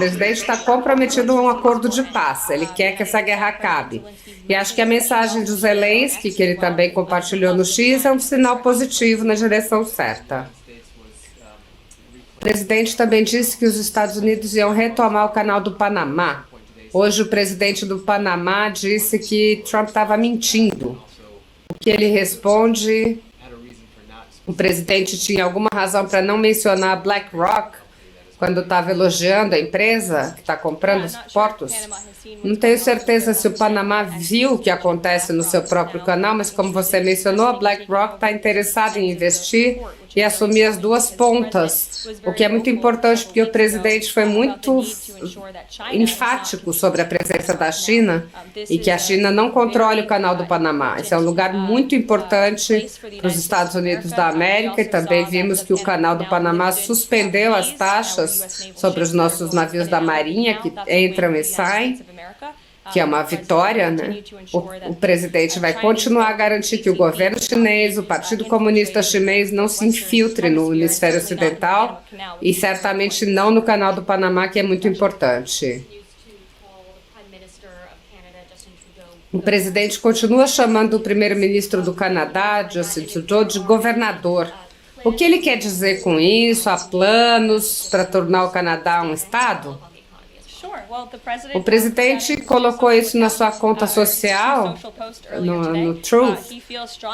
presidente está comprometido a um acordo de paz. Ele quer que essa guerra acabe. E acho que a mensagem do Zelensky, que ele também compartilhou no X, é um sinal positivo na direção certa. O presidente também disse que os Estados Unidos iam retomar o canal do Panamá. Hoje o presidente do Panamá disse que Trump estava mentindo. O que ele responde? O presidente tinha alguma razão para não mencionar a BlackRock quando estava elogiando a empresa que está comprando os portos? Não tenho certeza se o Panamá viu o que acontece no seu próprio canal, mas como você mencionou, a BlackRock está interessada em investir e assumir as duas pontas, o que é muito importante porque o presidente foi muito enfático sobre a presença da China e que a China não controle o canal do Panamá. Esse é um lugar muito importante para os Estados Unidos da América e também vimos que o canal do Panamá suspendeu as taxas sobre os nossos navios da Marinha que entram e saem, que é uma vitória, né? O presidente vai continuar a garantir que o governo chinês, o Partido Comunista Chinês não se infiltre no hemisfério ocidental e certamente não no canal do Panamá, que é muito importante. O presidente continua chamando o primeiro-ministro do Canadá, Justin Trudeau, de governador. O que ele quer dizer com isso? Há planos para tornar o Canadá um estado? O presidente colocou isso na sua conta social, no Truth.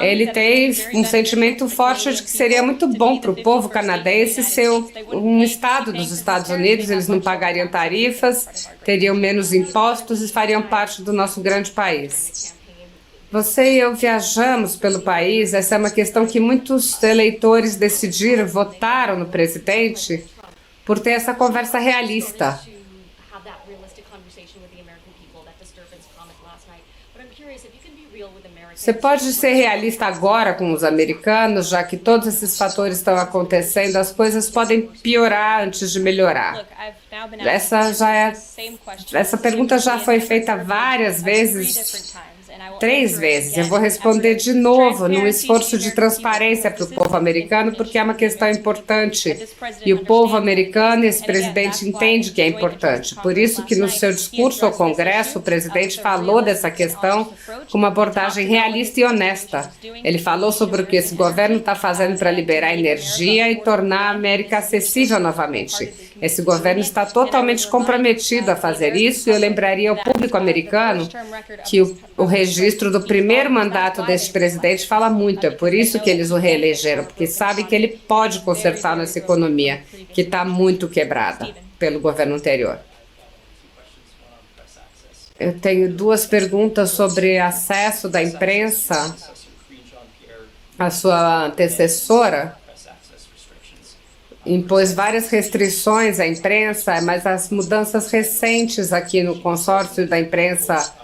Ele tem um sentimento forte de que seria muito bom para o povo canadense ser um estado dos Estados Unidos, eles não pagariam tarifas, teriam menos impostos e fariam parte do nosso grande país. Você e eu viajamos pelo país, essa é uma questão que muitos eleitores decidiram, votaram no presidente por ter essa conversa realista. Você pode ser realista agora com os americanos, já que todos esses fatores estão acontecendo, as coisas podem piorar antes de melhorar. Essa pergunta já foi feita várias vezes, 3 vezes. Eu vou responder de novo num esforço de transparência para o povo americano, porque é uma questão importante. E o povo americano e esse presidente entende que é importante. Por isso que no seu discurso ao Congresso, o presidente falou dessa questão com uma abordagem realista e honesta. Ele falou sobre o que esse governo está fazendo para liberar energia e tornar a América acessível novamente. Esse governo está totalmente comprometido a fazer isso e eu lembraria ao público americano que o registro do primeiro mandato desse presidente fala muito, é por isso que eles o reelegeram, porque sabem que ele pode consertar nossa economia, que está muito quebrada pelo governo anterior. Eu tenho 2 perguntas sobre acesso da imprensa. A sua antecessora impôs várias restrições à imprensa, mas as mudanças recentes aqui no consórcio da imprensa,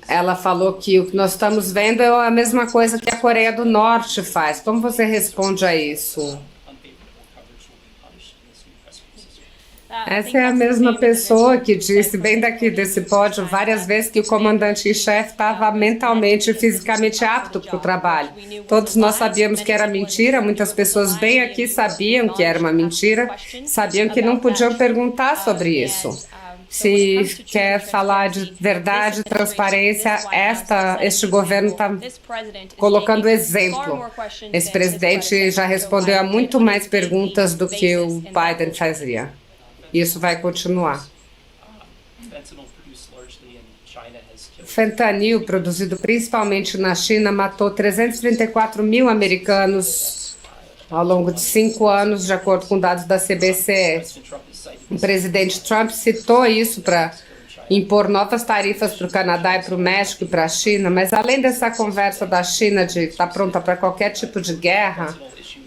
ela falou que o que nós estamos vendo é a mesma coisa que a Coreia do Norte faz. Como você responde a isso? Essa é a mesma pessoa que disse, bem daqui desse pódio, várias vezes que o comandante-em-chefe estava mentalmente e fisicamente apto para o trabalho. Todos nós sabíamos que era mentira, muitas pessoas bem aqui sabiam que era uma mentira, sabiam que não podiam perguntar sobre isso. Se quer falar de verdade, transparência, este governo está colocando exemplo. Esse presidente já respondeu a muito mais perguntas do que o Biden fazia. Isso vai continuar. Fentanil, produzido principalmente na China, matou 334 mil americanos ao longo de 5 anos, de acordo com dados da CBC. O presidente Trump citou isso para impor novas tarifas para o Canadá e para o México e para a China, mas além dessa conversa da China de estar pronta para qualquer tipo de guerra,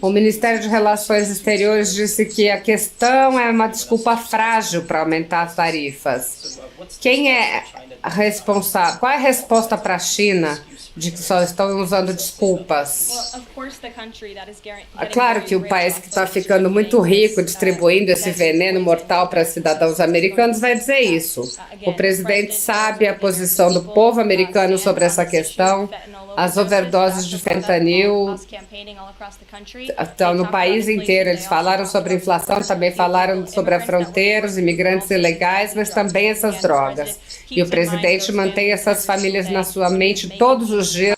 o Ministério de Relações Exteriores disse que a questão é uma desculpa frágil para aumentar as tarifas. Quem é responsável? Qual é a resposta para a China de que só estão usando desculpas? É claro que o país que está ficando muito rico distribuindo esse veneno mortal para cidadãos americanos vai dizer isso. O presidente sabe a posição do povo americano sobre essa questão. As overdoses de fentanil estão no país inteiro. Eles falaram sobre inflação, também falaram sobre a fronteira, os imigrantes ilegais, mas também essas drogas. E o presidente mantém essas famílias na sua mente todos os dias.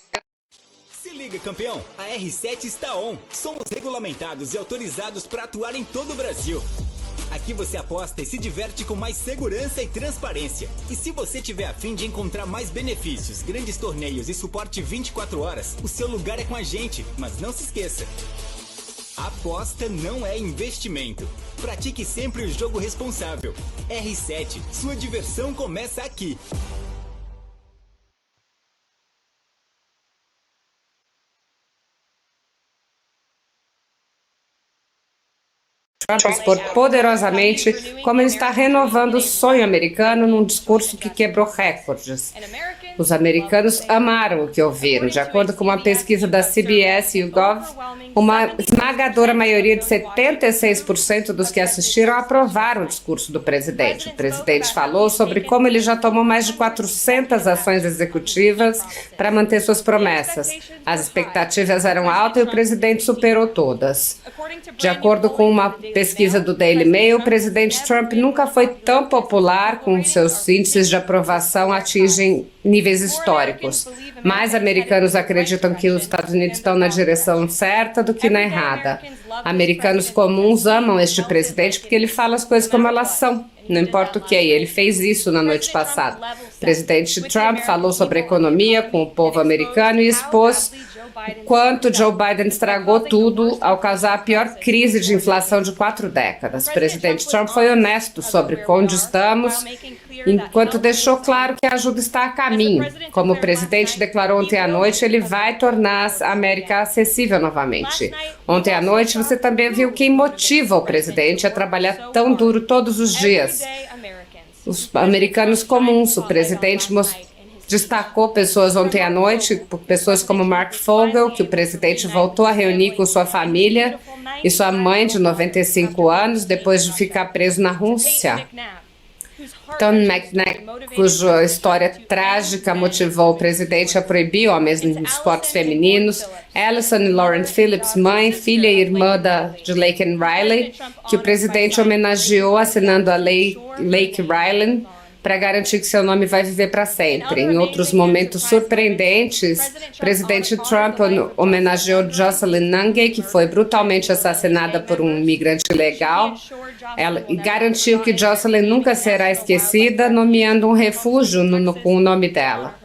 Se liga, campeão! A R7 está on. Somos regulamentados e autorizados para atuar em todo o Brasil. Aqui você aposta e se diverte com mais segurança e transparência. E se você tiver a fim de encontrar mais benefícios, grandes torneios e suporte 24 horas, o seu lugar é com a gente. Mas não se esqueça, aposta não é investimento. Pratique sempre o jogo responsável. R7, sua diversão começa aqui. Trump expor poderosamente como ele está renovando o sonho americano num discurso que quebrou recordes. Os americanos amaram o que ouviram. De acordo com uma pesquisa da CBS e YouGov, uma esmagadora maioria de 76% dos que assistiram aprovaram o discurso do presidente. O presidente falou sobre como ele já tomou mais de 400 ações executivas para manter suas promessas. As expectativas eram altas e o presidente superou todas. De acordo com uma pesquisa do Daily Mail, o presidente Trump nunca foi tão popular, com seus índices de aprovação atingem níveis históricos. Mais americanos acreditam que os Estados Unidos estão na direção certa do que na errada. Americanos comuns amam este presidente porque ele fala as coisas como elas são, não importa o que. Ele fez isso na noite passada. O presidente Trump falou sobre a economia com o povo americano e expôs o quanto Joe Biden estragou tudo ao causar a pior crise de inflação de 4 décadas. O presidente Trump foi honesto sobre onde estamos, enquanto deixou claro que a ajuda está a caminho. Como o presidente declarou ontem à noite, ele vai tornar a América acessível novamente. Ontem à noite, você também viu quem motiva o presidente a trabalhar tão duro todos os dias. Os americanos comuns. O presidente destacou pessoas ontem à noite, pessoas como Mark Fogel, que o presidente voltou a reunir com sua família e sua mãe de 95 anos, depois de ficar preso na Rússia. Tom McNabb, cuja história trágica motivou o presidente a proibir homens nos esportes femininos. Alison e Lauren Phillips, mãe, filha e irmã de Laken Riley, que o presidente homenageou assinando a lei Lake Riley, para garantir que seu nome vai viver para sempre. Em outros momentos surpreendentes, o presidente Trump homenageou Jocelyn Nungae, que foi brutalmente assassinada por um imigrante ilegal, e garantiu que Jocelyn nunca será esquecida, nomeando um refúgio com o nome dela.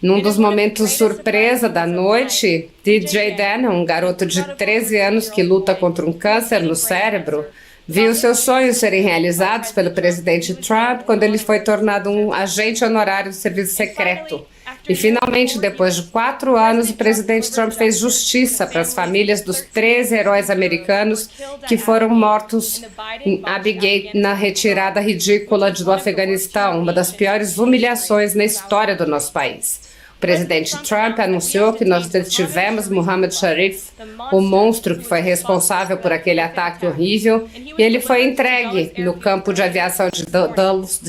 Num dos momentos surpresa da noite, DJ Dan, um garoto de 13 anos que luta contra um câncer no cérebro, viu seus sonhos serem realizados pelo presidente Trump quando ele foi tornado um agente honorário do serviço secreto. E finalmente, depois de 4 anos, o presidente Trump fez justiça para as famílias dos 13 heróis americanos que foram mortos em Abiy na retirada ridícula do Afeganistão, uma das piores humilhações na história do nosso país. O presidente Trump anunciou que nós detivemos Mohammad Sharif, o monstro que foi responsável por aquele ataque horrível, e ele foi entregue no campo de aviação de Dulles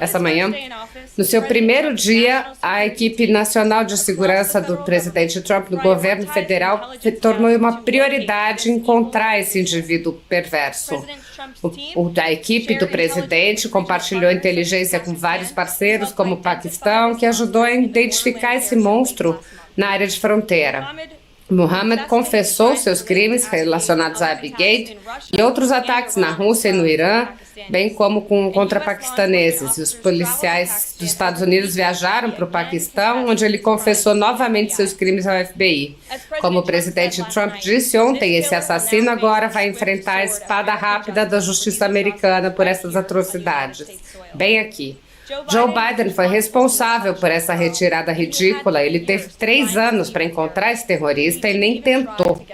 essa manhã. No seu primeiro dia, a equipe nacional de segurança do presidente Trump no governo federal tornou uma prioridade encontrar esse indivíduo perverso. A equipe do presidente compartilhou inteligência com vários parceiros, como o Paquistão, que ajudou a identificar esse monstro na área de fronteira. Mohammad confessou seus crimes relacionados a Abiy e outros ataques na Rússia e no Irã, bem como contra paquistaneses. E os policiais dos Estados Unidos viajaram para o Paquistão, onde ele confessou novamente seus crimes ao FBI. Como o presidente Trump disse ontem, esse assassino agora vai enfrentar a espada rápida da justiça americana por essas atrocidades. Bem aqui. Joe Biden foi responsável por essa retirada ridícula. Ele teve 3 anos para encontrar esse terrorista e nem tentou.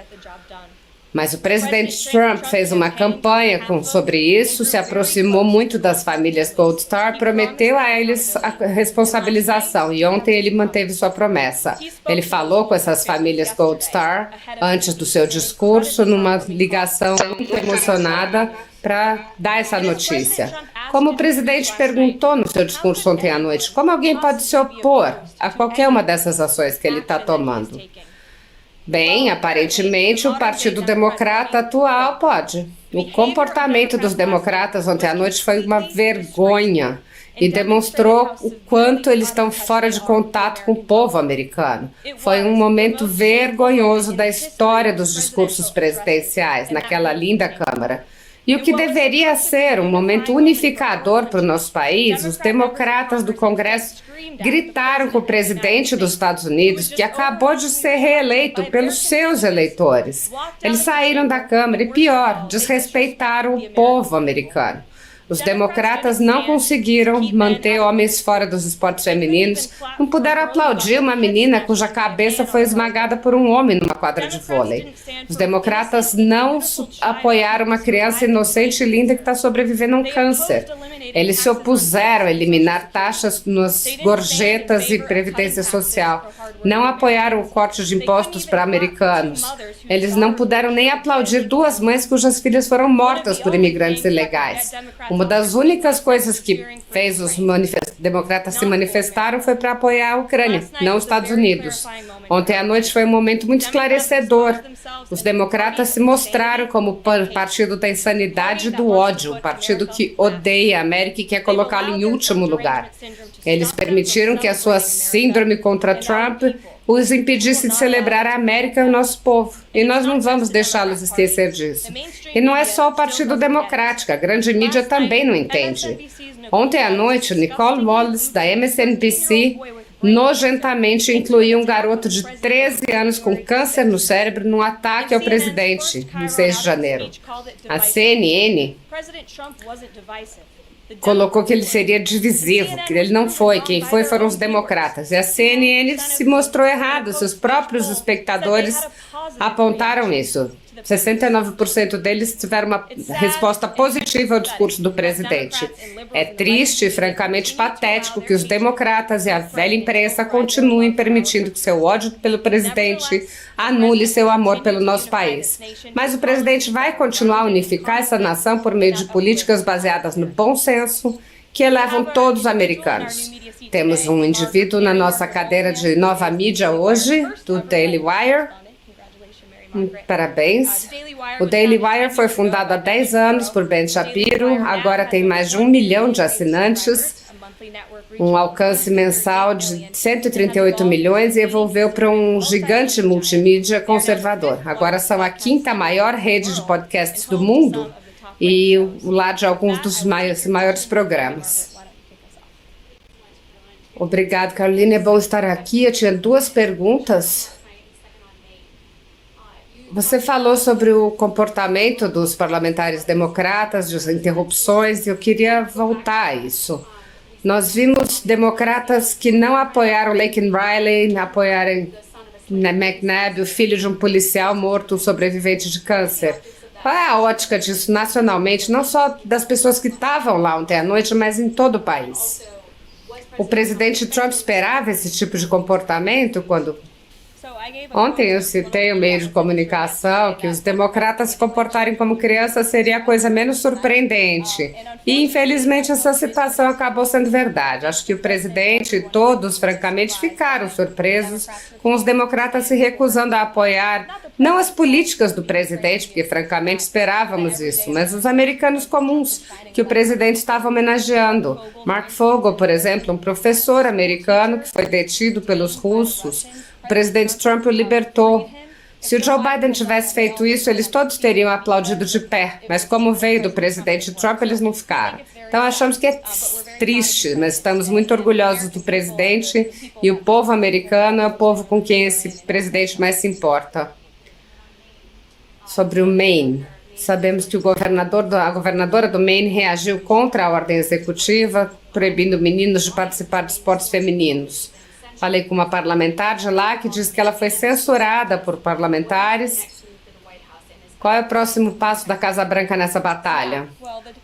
Mas o presidente Trump fez uma campanha sobre isso, se aproximou muito das famílias Gold Star, prometeu a eles a responsabilização e ontem ele manteve sua promessa. Ele falou com essas famílias Gold Star antes do seu discurso, numa ligação muito emocionada, para dar essa notícia. Como o presidente perguntou no seu discurso ontem à noite, como alguém pode se opor a qualquer uma dessas ações que ele está tomando? Bem, aparentemente o Partido Democrata atual pode. O comportamento dos democratas ontem à noite foi uma vergonha e demonstrou o quanto eles estão fora de contato com o povo americano. Foi um momento vergonhoso da história dos discursos presidenciais naquela linda Câmara. E o que deveria ser um momento unificador para o nosso país, os democratas do Congresso gritaram com o presidente dos Estados Unidos, que acabou de ser reeleito pelos seus eleitores. Eles saíram da Câmara e, pior, desrespeitaram o povo americano. Os democratas não conseguiram manter homens fora dos esportes femininos, não puderam aplaudir uma menina cuja cabeça foi esmagada por um homem numa quadra de vôlei. Os democratas não apoiaram uma criança inocente e linda que está sobrevivendo a um câncer. Eles se opuseram a eliminar taxas nas gorjetas e previdência social. Não apoiaram o corte de impostos para americanos. Eles não puderam nem aplaudir duas mães cujas filhas foram mortas por imigrantes ilegais. Uma das únicas coisas que fez os democratas se manifestaram foi para apoiar a Ucrânia, não os Estados Unidos. Ontem à noite foi um momento muito esclarecedor. Os democratas se mostraram como o partido da insanidade e do ódio, um partido que odeia a América e quer colocá-la em último lugar. Eles permitiram que a sua síndrome contra Trump os impedisse de celebrar a América e o nosso povo. E nós não vamos deixá-los esquecer disso. E não é só o Partido Democrático, a grande mídia também não entende. Ontem à noite, Nicole Wallace, da MSNBC, nojentamente incluiu um garoto de 13 anos com câncer no cérebro num ataque ao presidente, no 6 de janeiro. A CNN colocou que ele seria divisivo, que ele não foi, quem foi foram os democratas. E a CNN se mostrou errada, seus próprios espectadores apontaram isso. 69% deles tiveram uma resposta positiva ao discurso do presidente. É triste e francamente patético que os democratas e a velha imprensa continuem permitindo que seu ódio pelo presidente anule seu amor pelo nosso país. Mas o presidente vai continuar a unificar essa nação por meio de políticas baseadas no bom senso que elevam todos os americanos. Temos um indivíduo na nossa cadeira de nova mídia hoje, do Daily Wire. Parabéns. O Daily Wire foi fundado há 10 anos por Ben Shapiro, agora tem mais de 1 milhão de assinantes, um alcance mensal de 138 milhões e evolveu para um gigante multimídia conservador. Agora são a 5ª maior rede de podcasts do mundo e o lar de alguns dos maiores programas. Obrigado, Carolina. É bom estar aqui. Eu tinha 2 perguntas. Você falou sobre o comportamento dos parlamentares democratas, das interrupções, e eu queria voltar a isso. Nós vimos democratas que não apoiaram Laken Riley, apoiaram McNabb, o filho de um policial morto, um sobrevivente de câncer. Qual é a ótica disso nacionalmente, não só das pessoas que estavam lá ontem à noite, mas em todo o país? O presidente Trump esperava esse tipo de comportamento quando... Ontem eu citei o meio de comunicação que os democratas se comportarem como crianças seria a coisa menos surpreendente. E, infelizmente, essa situação acabou sendo verdade. Acho que o presidente e todos, francamente, ficaram surpresos com os democratas se recusando a apoiar, não as políticas do presidente, porque, francamente, esperávamos isso, mas os americanos comuns que o presidente estava homenageando. Mark Fogel, por exemplo, um professor americano que foi detido pelos russos. O presidente Trump o libertou. Se o Joe Biden tivesse feito isso, eles todos teriam aplaudido de pé, mas como veio do presidente Trump, eles não ficaram. Então achamos que é triste, mas estamos muito orgulhosos do presidente e o povo americano é o povo com quem esse presidente mais se importa. Sobre o Maine, sabemos que a governadora do Maine reagiu contra a ordem executiva, proibindo meninos de participar de esportes femininos. Falei com uma parlamentar de lá que diz que ela foi censurada por parlamentares. Qual é o próximo passo da Casa Branca nessa batalha?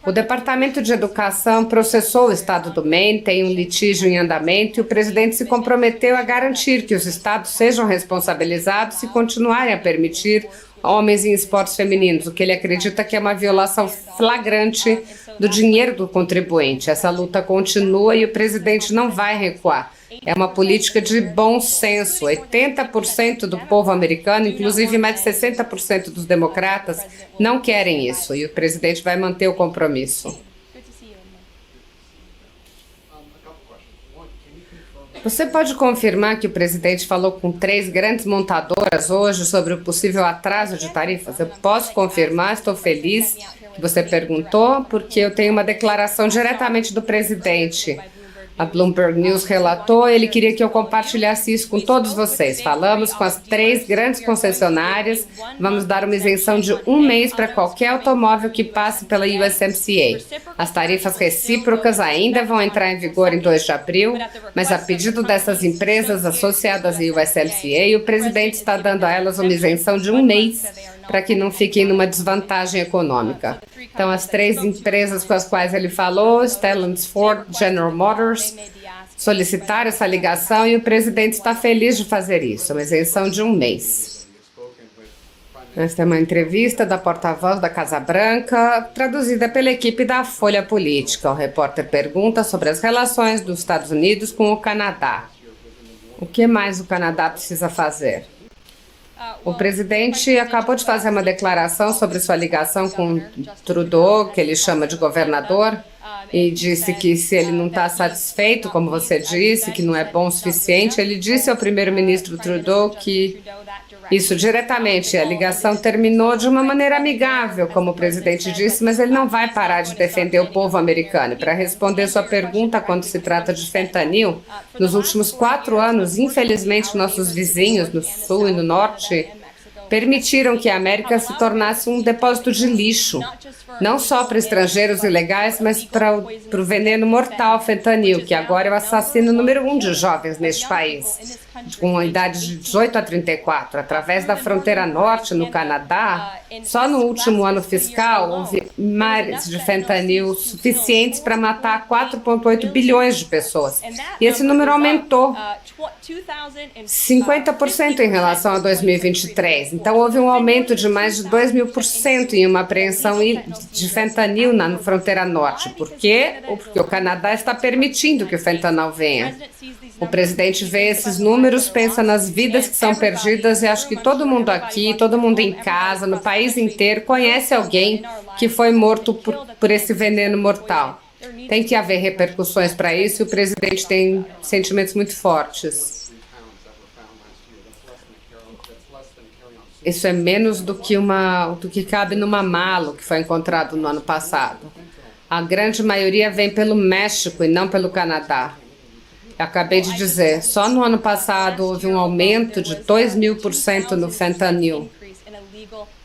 O Departamento de Educação processou o estado do Maine, tem um litígio em andamento e o presidente se comprometeu a garantir que os estados sejam responsabilizados se continuarem a permitir homens em esportes femininos, o que ele acredita que é uma violação flagrante do dinheiro do contribuinte. Essa luta continua e o presidente não vai recuar. É uma política de bom senso. 80% do povo americano, inclusive mais de 60% dos democratas, não querem isso. E o presidente vai manter o compromisso. Você pode confirmar que o presidente falou com 3 grandes montadoras hoje sobre o possível atraso de tarifas? Eu posso confirmar, estou feliz que você perguntou, porque eu tenho uma declaração diretamente do presidente. A Bloomberg News relatou, ele queria que eu compartilhasse isso com todos vocês. Falamos com as 3 grandes concessionárias, vamos dar uma isenção de 1 mês para qualquer automóvel que passe pela USMCA. As tarifas recíprocas ainda vão entrar em vigor em 2 de abril, mas a pedido dessas empresas associadas à USMCA, o presidente está dando a elas uma isenção de 1 mês para que não fiquem numa desvantagem econômica. Então, as 3 empresas com as quais ele falou, Stellantis, Ford, General Motors, solicitaram essa ligação e o presidente está feliz de fazer isso, uma isenção de 1 mês. Nós temos uma entrevista da porta-voz da Casa Branca, traduzida pela equipe da Folha Política. O repórter pergunta sobre as relações dos Estados Unidos com o Canadá. O que mais o Canadá precisa fazer? O presidente acabou de fazer uma declaração sobre sua ligação com Trudeau, que ele chama de governador, e disse que se ele não está satisfeito, como você disse, que não é bom o suficiente, ele disse ao primeiro-ministro Trudeau que isso diretamente, a ligação terminou de uma maneira amigável, como o presidente disse, mas ele não vai parar de defender o povo americano. Para responder sua pergunta quando se trata de fentanil, nos últimos 4 anos, infelizmente, nossos vizinhos no sul e no norte permitiram que a América se tornasse um depósito de lixo, não só para estrangeiros ilegais, mas para o veneno mortal fentanil, que agora é o assassino número 1 de jovens neste país, com a idade de 18 a 34. Através da fronteira norte, no Canadá, só no último ano fiscal, houve mares de fentanil suficientes para matar 4,8 bilhões de pessoas. E esse número aumentou 50% em relação a 2023. Então, houve um aumento de mais de 2.000% em uma apreensão de fentanil na fronteira norte. Por quê? Porque o Canadá está permitindo que o fentanil venha. O presidente vê esses números, pensa nas vidas que são perdidas e acho que todo mundo aqui, todo mundo em casa, no país inteiro, conhece alguém que foi morto por esse veneno mortal. Tem que haver repercussões para isso e o presidente tem sentimentos muito fortes. Isso é menos do que cabe numa mala que foi encontrado no ano passado. A grande maioria vem pelo México e não pelo Canadá. Eu acabei de dizer, só no ano passado houve um aumento de 2.000% no fentanil.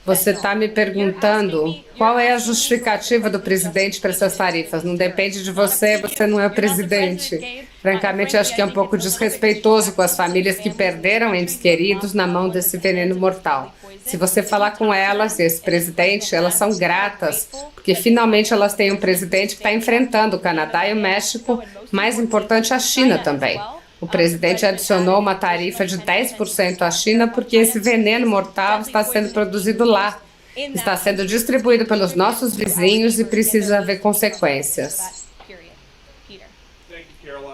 Você está me perguntando qual é a justificativa do presidente para essas tarifas. Não depende de você, você não é o presidente. Francamente, acho que é um pouco desrespeitoso com as famílias que perderam entes queridos na mão desse veneno mortal. Se você falar com elas, esse presidente, elas são gratas, porque finalmente elas têm um presidente que está enfrentando o Canadá e o México, mais importante, a China também. O presidente adicionou uma tarifa de 10% à China porque esse veneno mortal está sendo produzido lá, está sendo distribuído pelos nossos vizinhos e precisa haver consequências.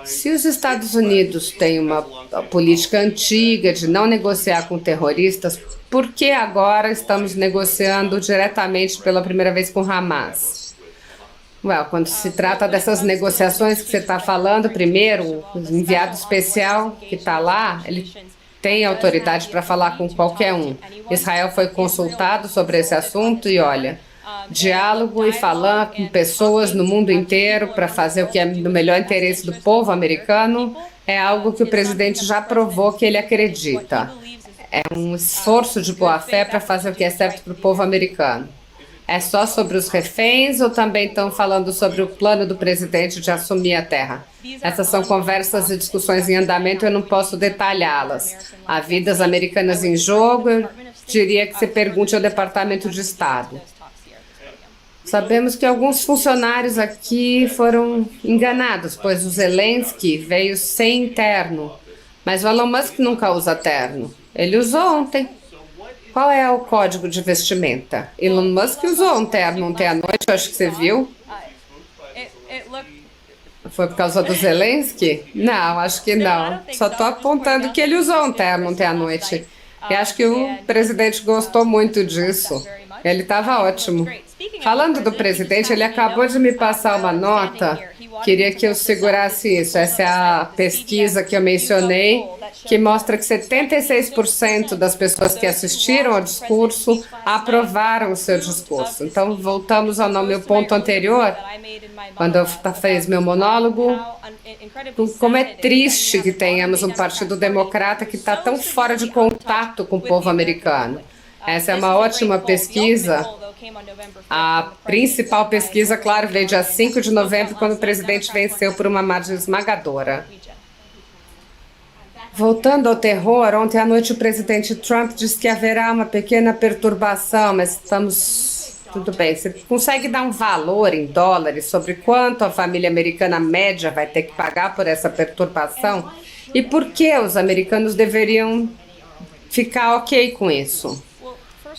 Se os Estados Unidos têm uma política antiga de não negociar com terroristas, por que agora estamos negociando diretamente pela primeira vez com Hamas? Quando se trata dessas negociações que você está falando, primeiro, o enviado especial que está lá, ele tem autoridade para falar com qualquer um. Israel foi consultado sobre esse assunto e, olha, diálogo e falar com pessoas no mundo inteiro para fazer o que é no melhor interesse do povo americano é algo que o presidente já provou que ele acredita. É um esforço de boa-fé para fazer o que é certo para o povo americano. É só sobre os reféns ou também estão falando sobre o plano do presidente de assumir a terra? Essas são conversas e discussões em andamento, eu não posso detalhá-las. Há vidas americanas em jogo, eu diria que você pergunte ao Departamento de Estado. Sabemos que alguns funcionários aqui foram enganados, pois o Zelensky veio sem terno. Mas o Elon Musk nunca usa terno. Ele usou ontem. qual é o código de vestimenta? Elon Musk usou um terno ontem à noite, acho que você viu. Foi por causa do Zelensky? Não, acho que não. Só estou apontando que ele usou um terno ontem à noite. E acho que o presidente gostou muito disso. Ele estava ótimo. Falando do presidente, ele acabou de me passar uma nota. Queria que eu segurasse isso. Essa é a pesquisa que eu mencionei, que mostra que 76% das pessoas que assistiram ao discurso aprovaram o seu discurso. Então, voltamos ao meu ponto anterior, quando eu fiz meu monólogo, como é triste que tenhamos um Partido Democrata que está tão fora de contato com o povo americano. Essa é uma ótima pesquisa. A principal pesquisa, claro, veio dia 5 de novembro, quando o presidente venceu por uma margem esmagadora. Voltando ao terror, ontem à noite o presidente Trump disse que haverá uma pequena perturbação, mas estamos... Tudo bem, você consegue dar um valor em dólares sobre quanto a família americana média vai ter que pagar por essa perturbação? E por que os americanos deveriam ficar ok com isso?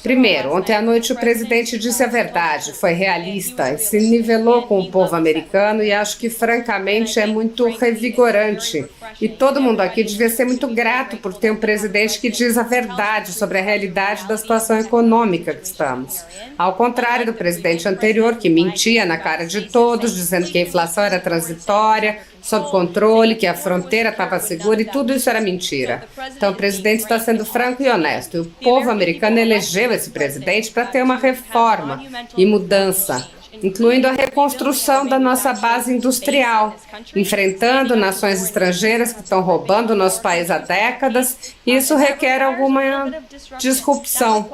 Primeiro, ontem à noite o presidente disse a verdade, foi realista, e se nivelou com o povo americano e acho que, francamente, é muito revigorante. E todo mundo aqui devia ser muito grato por ter um presidente que diz a verdade sobre a realidade da situação econômica que estamos. Ao contrário do presidente anterior, que mentia na cara de todos, dizendo que a inflação era transitória, sob controle, que a fronteira estava segura e tudo isso era mentira. Então o presidente está sendo franco e honesto. E o povo americano elegeu esse presidente para ter uma reforma e mudança, incluindo a reconstrução da nossa base industrial, enfrentando nações estrangeiras que estão roubando o nosso país há décadas. E isso requer alguma disrupção.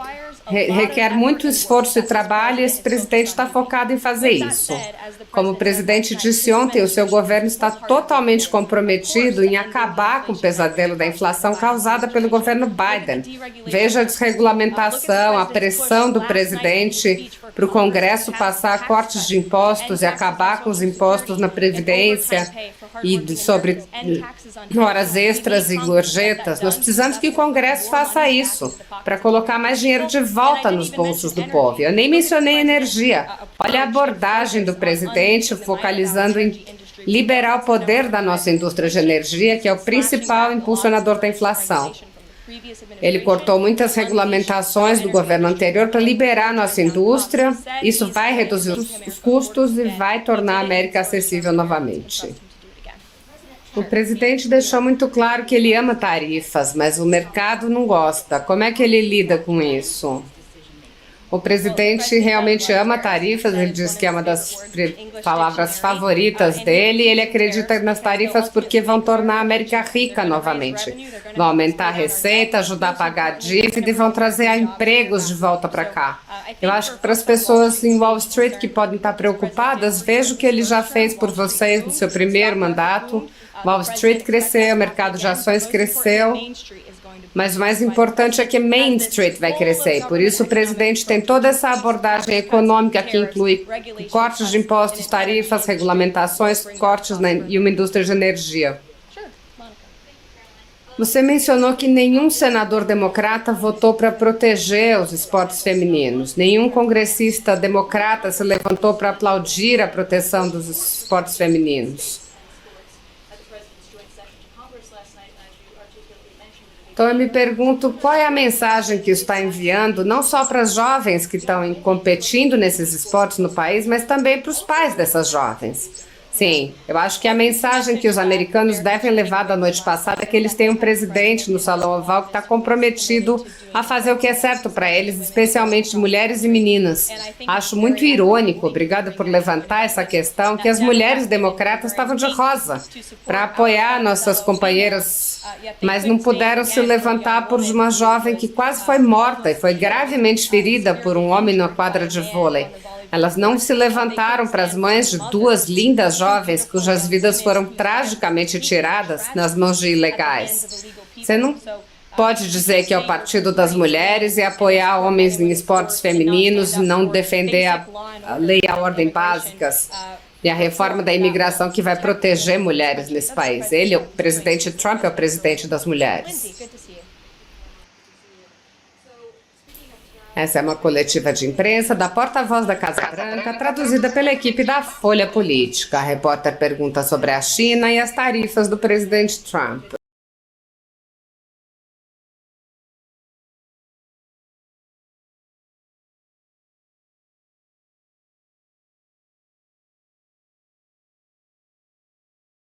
Requer muito esforço e trabalho e esse presidente está focado em fazer isso. Como o presidente disse ontem, o seu governo está totalmente comprometido em acabar com o pesadelo da inflação causada pelo governo Biden. Veja a desregulamentação, a pressão do presidente para o Congresso passar cortes de impostos e acabar com os impostos na Previdência e sobre horas extras e gorjetas. Nós precisamos que o Congresso faça isso para colocar mais dinheiro de volta nos bolsos do povo. Eu nem mencionei energia. Olha a abordagem do presidente focalizando em liberar o poder da nossa indústria de energia, que é o principal impulsionador da inflação. Ele cortou muitas regulamentações do governo anterior para liberar a nossa indústria. Isso vai reduzir os custos e vai tornar a América acessível novamente. O presidente deixou muito claro que ele ama tarifas, mas o mercado não gosta. Como é que ele lida com isso? O presidente realmente ama tarifas, ele diz que é uma das palavras favoritas dele. Ele acredita nas tarifas porque vão tornar a América rica novamente. Vão aumentar a receita, ajudar a pagar a dívida e vão trazer empregos de volta para cá. Eu acho que para as pessoas em Wall Street que podem estar preocupadas, veja o que ele já fez por vocês no seu primeiro mandato. Wall Street cresceu, o mercado de ações cresceu, mas o mais importante é que Main Street vai crescer. Por isso o presidente tem toda essa abordagem econômica que inclui cortes de impostos, tarifas, regulamentações, cortes e uma indústria de energia. Você mencionou que nenhum senador democrata votou para proteger os esportes femininos. Nenhum congressista democrata se levantou para aplaudir a proteção dos esportes femininos. Então eu me pergunto qual é a mensagem que isso está enviando, não só para as jovens que estão competindo nesses esportes no país, mas também para os pais dessas jovens. Sim, eu acho que a mensagem que os americanos devem levar da noite passada é que eles têm um presidente no Salão Oval que está comprometido a fazer o que é certo para eles, especialmente mulheres e meninas. Acho muito irônico, obrigado por levantar essa questão, que as mulheres democratas estavam de rosa para apoiar nossas companheiras, mas não puderam se levantar por uma jovem que quase foi morta e foi gravemente ferida por um homem na quadra de vôlei. Elas não se levantaram para as mães de duas lindas jovens cujas vidas foram tragicamente tiradas nas mãos de ilegais. Você não pode dizer que é o partido das mulheres e apoiar homens em esportes femininos e não defender a lei e a ordem básicas e a reforma da imigração que vai proteger mulheres nesse país. Ele, o presidente Trump, é o presidente das mulheres. Essa é uma coletiva de imprensa da porta-voz da Casa Branca, traduzida pela equipe da Folha Política. A repórter pergunta sobre a China e as tarifas do presidente Trump.